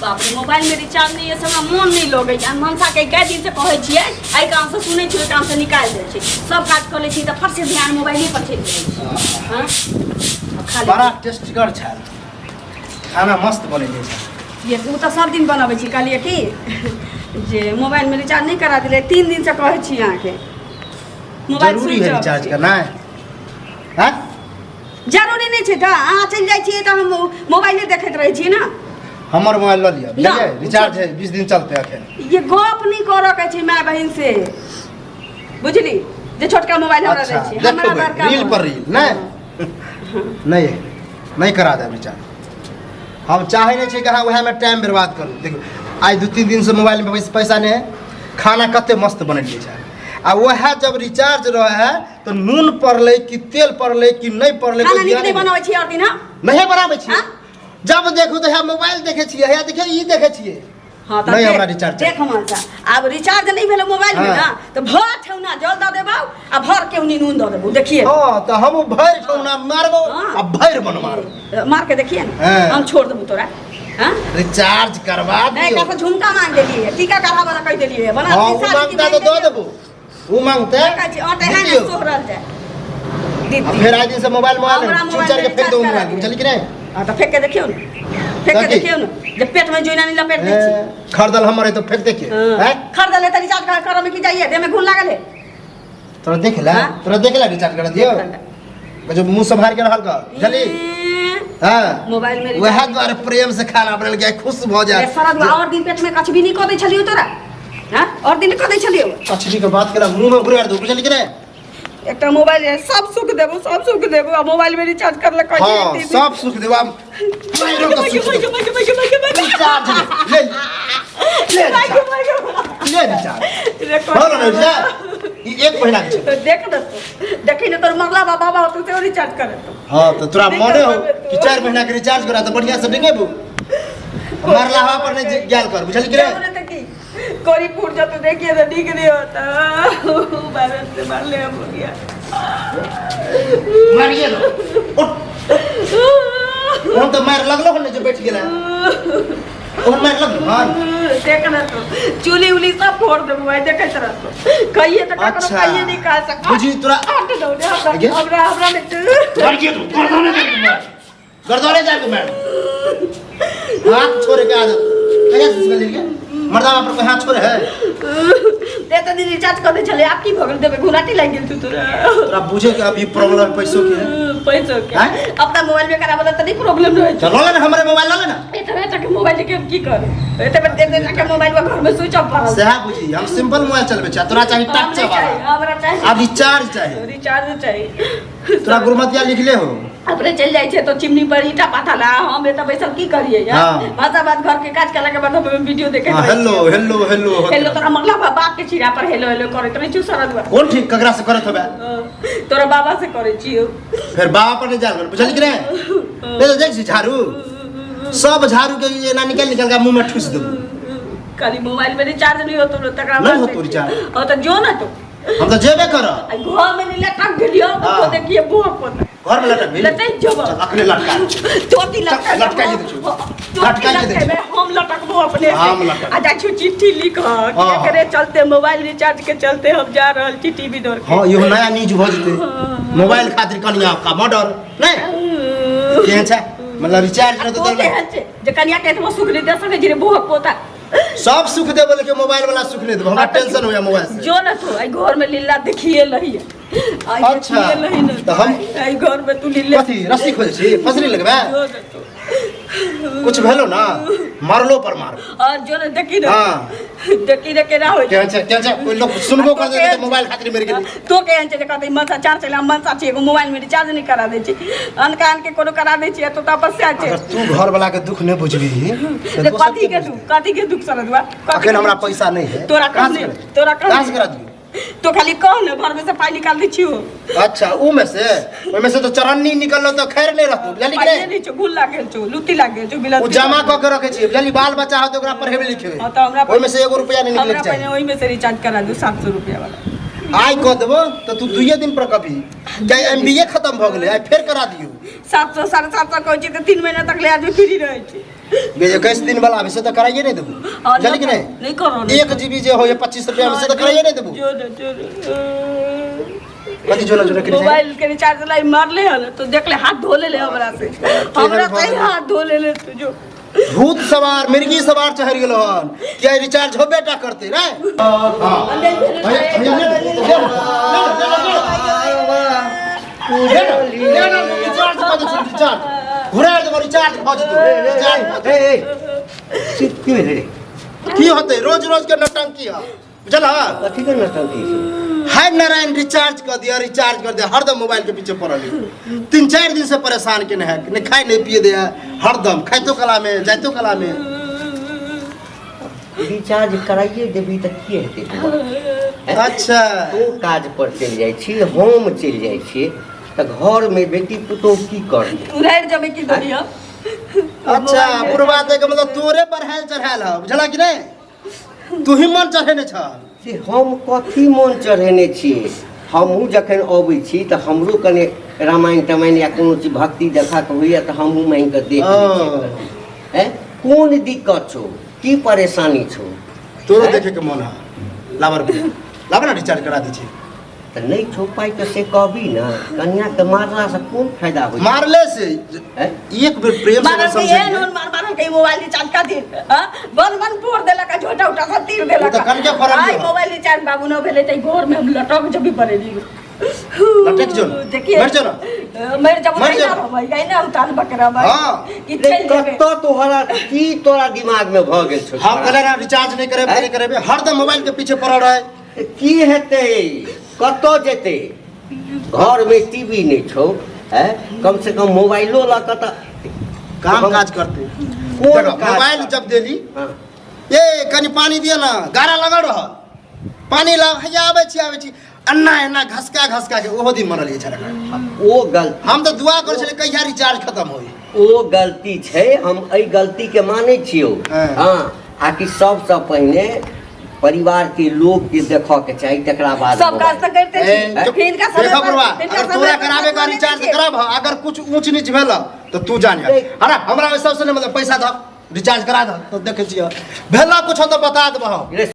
बाप रे मोबाइल में रिचार्ज नहीं है हमरा मन नहीं लगे मनसा के कई दिन से कहै छियै आई काम से सुनै छियै काम से निकाल दै छै सब काज कर लै छी त फट से ध्यान मोबाइल पर चलि जाइ छै हां खाली बड़ा टेस्टीगर छै खाना मस्त बनै छै ये तू तो सब दिन बनाबै छी कहलिए कि जे मोबाइल में रिचार्ज नहीं करा दिले 3 दिन से कहै छी अहाँ के मोबाइल जरूरी है रिचार्ज करना है हां जरूरी नहीं छै त अहाँ चलि जाइ छियै त हम मोबाइले देखैत रहै छी ना हमर मोबाइल ल लिया बुझलिए रिचार्ज है 20 दिन चलते अखन ये गप नहीं कर के छै माय बहन से बुझली जे छोटका मोबाइल हमरा दै छी हमरा बड़का रील पर रील नहीं नहीं करा दे रिचार्ज हम चाहे नहीं छै कि अहाँ वह में टाइम बर्बाद करू देखो आज 2-3 दिन से मोबाइल में पैसा नहीं है खाना कते मस्त बनलिए छै आ वह जब रिचार्ज रहे है तो नून पड़ले कि तेल पड़ले कि नहीं पड़ले खाना नहीं बनाबै छी और दिन नहीं बनाबै छी जब देखो तो है मोबाइल देखे छिए है देखे ई देखे छिए हां त नहीं हमरा रिचार्ज देख हमसा अब रिचार्ज नहीं भेले मोबाइल में ना तो भर ठौना जल द देबौ आ भर के उनी नून द देबौ देखिए हां तो हम भर ठौना मारबो आ भर बन मारबो मार के देखिए हम छोड़ देबौ तोरा हां रिचार्ज करवा दियो नहीं का झुमका मांग देलिए टीका करवा वाला कह देलिए बना मांगता तो दो देबो वो मांगते अटे है ना सोहरल जाए अब फिर आज से मोबाइल चूचर के फेंक दो मोबाइल चल कि नहीं हां तो फेंक के देखियो ना फेंक के देखियो ना जब पेट में जोइना नहीं लपेट दै छी खरदल हमरे तो फेंक देखिए हैं खरदल है त रिचार्ज कर में की जाइए दे में घुन लागल है तोरा देखला रिचार्ज कर दियो जो मुंह संभाल के रहल का जल्दी हां मोबाइल में वह द्वारा प्रेम से खाना बनल के खुश भ जाए सारा और दिन पेट में कछ भी नहीं क दै छलियो तोरा हां और दिन क दै छलियो कछड़ी के बात केला मुंह में बुराड़ दो बुझली कि नहीं एकटा मोबाइल है सब सुख देबो आ मोबाइल में रिचार्ज कर ले कहि हां सब सुख देबो हम माइरो का सुख रिचार्ज ले रिचार्ज बोलो ना रिचार्ज ई एक महीना के तो देख न देखि न तोर मगला बाबा तू से रिचार्ज करे तो हां तो तोरा मने हो कि 4 महीना के रिचार्ज करा तो बढ़िया से देंगेबू मारला हवा पर नहीं गेल कर बुझली कि नहीं कोरी फूट जा तो देखिए तो ठीक नहीं होता भारत से मार ले हम हो गया मारिए लो उठ तो मार लगलो ने जो बैठ गेला और मार लगलो हां देख ना तो चूली उली सब फोड़ दे भाई देख तरह तो कहिए तो ककरो कहिए नहीं खा सकता बुझी तोरा हट दो हमरा ने मारिए तो गर्दने जाके मार हाथ छोड़ के आ जा कैसे से ले मर्दा पर कोई हाथ छोड़े है दे तो रिचार्ज कर दे चले आप की भगल देबे घुलाटी लाग गेल तू तोरा बुझे कि अभी प्रॉब्लम पैसों की है पैसों के अपना मोबाइल में कराबो त नहीं प्रॉब्लम रहे चलो ले ना हमरे मोबाइल ले ना एतबे तक मोबाइल के की कर एतबे देख के मोबाइल में घर में स्विच ऑफ कर सेहा बुझी हम सिंपल मोबाइल चलबे छ तोरा चाहिए टच वाला हमरा चाहिए अब रिचार्ज चाहिए तोरा गुरमतिया लिख ले हो अपने चल जाए छे तो चिमनी पर ईटा पाथला हम एत बैसल की करिए यार भाषा बात घर के काज कला के बाद हम वीडियो देखे हेलो तोरा मगला बाप के छिरा पर हेलो करे तो चू सरद कौन ठीक ककरा से करत होबे तोरा बाबा से करे छियो फिर बाबा पर नहीं जा बुझली कि नहीं ले तो देख छी झाड़ू सब झाड़ू के ये ना निकल के मुंह में ठूस देबो खाली मोबाइल में रिचार्ज नहीं हो तो तकरा नहीं हो तो रिचार्ज और तो जो ना तो हम तो जेबे कर घर में नहीं लटक गेलियो तो देखिए बुआ पर घर में लटक गेल लटक जब अखने लटका चोटी लटका दे हम लटकबो अपने आ जा चिट्ठी लिख के करे चलते मोबाइल रिचार्ज के चलते हम जा रहल छी टीवी दौड़ के हां यो नया न्यूज भ जते मोबाइल खातिर कनिया का मर्डर नहीं केहन छै मतलब रिचार्ज न तो केहन छै जे कनिया के तो सुख नहीं दे सके जे बुआ पोता सब सुख दे बोले के मोबाइल वाला सुख नहीं दे हमरा टेंशन होया मोबाइल से जो ना तो आई घर में लीला देखिए लही आई अच्छा लही ना तो हम आई घर में तू लीला कथी रस्सी खोज छी फसरी लगबे कुछ भेलो ना मारलो पर मार और जो ना देखी ना देखी ना हो केहन छै कोई लोग सुनबो कर दे मोबाइल खातिर मेरे के तो केहन छै कहते मनसा चार चला मनसा छी एगो मोबाइल में रिचार्ज नहीं करा दे छी अनकान के कोनो करा दे छी तो तपस्या छै अगर तू घर वाला के दुख नहीं बुझबी तो कथी के दुख सरदवा अखन हमरा पैसा नहीं है तोरा कहां करा दियो तो खाली कह न घर में से पानी निकाल दी छियो अच्छा ओ में से तो चरन्नी निकललो तो खैर नहीं रहतो बुझली कि नहीं छो गुल लाग गेल छो लुटी लाग गेल छो बिला ओ जमा क के रखे छी बुझली बाल बच्चा हो तो ओकरा पढ़ेबे लिखेबे हां तो हमरा ओइ में से 1 रुपया नहीं निकले चाहिए हमरा ओइ में से रिचार्ज करा दू 700 रुपया वाला आई क देबो तो तू 2 दिन पर कभी जाय एमबीए खत्म भ गेलै आई फेर करा दियो 700 750 कहै छी त 3 महीना तक ले आदमी फ्री रहै छै ये 21 दिन वाला अभी से तो कराइए नहीं देबू चल कि नहीं करो 1 GB जे हो ये 25 रुपया अभी से तो कराइए नहीं देबू कथी जोला जोला के मोबाइल के रिचार्ज लाई मार ले हन तो देख ले हाथ धो ले हमरा से हाथ धो ले तू जो भूत सवार मिर्गी सवार चढ़ गेलो हन क्या रिचार्ज हो बेटा करते रे की होते रोज रोज के नौटंकी है बुझल कथी के नौटंकी हाय नारायण रिचार्ज कर दिया हरदम मोबाइल के पीछे पड़ल 3-4 दिन से परेशान के है नहीं खाए नहीं पिए दिया हरदम खाइतो कला में जाइतो कला में रिचार्ज कराइए देबी त की हेतै अच्छा तू काज पर चल जाइ छी हम चल जाइ छी त घर में बेटी पुतोह की करते उधार जमे की दुनिया अच्छा पूर्वा दे के मतलब तोरे पर हाल चढ़ाल है बुझला कि नहीं तू ही मन चढ़ेने छ से हम कथी मन चढ़ेने छियै हमहूँ जखन अबै छी तऽ हमरो कने रामायण तमायण या कोनो चीज भक्ति देखा के होइए तऽ हमहूँ माँगि कऽ देख लै छियै कोन दिक्कत छौ की परेशानी छौ तोरो देखे के मन है लाबर ना रिचार्ज करा दी छी तऽ नहीं छौ पाइ तऽ से कहबी ना कन्या के मारला से कोन फायदा होइ मारले से एक बेर प्रेम से समझे मार के मोबाइल रिचार्ज कर दे हां बन फोड़ देला का झोटा उठा सब तीर देला तो कन के फरक आई मोबाइल रिचार्ज बाबू न भेले त भोर में हम लटक जब भी पड़ेली लटक जो देखिए मर जो ना मर जब नहीं ना भाई गई ना उतार बकरा भाई हां कि चल जेबे कत्तो तोहरा की तोरा दिमाग में भ गेल छौ हम कहले ना रिचार्ज नहीं करे हरदम मोबाइल के पीछे पड़ल रहे की हेतै कत्तो जेतै घर में टीवी नहीं छौ कम से कम मोबाइलो ला के काम काज करते मोबाइल जब देली ये कनी पानी दिया ना गारा लगा रहा पानी ला हैया आवे छी अन्ना एना घसका के ओहो दिन मनलिए छरा ओ गलती हम तो दुआ करे छले कहिया रिचार्ज खत्म होई ओ गलती छै हम एई गलती के मानै छियो हां आकि सबसे पहिने परिवार के लोग के देखो के चाहिए तकरा बाद सब काज त करते छी फिर का समय अगर तोरा करावे का रिचार्ज कराब अगर कुछ ऊंच नीच भेल तो तू जान अरे हमरा सबसे मतलब पैसा द रिचार्ज करा द तो देखे छियो भेला कुछ तो बता देबो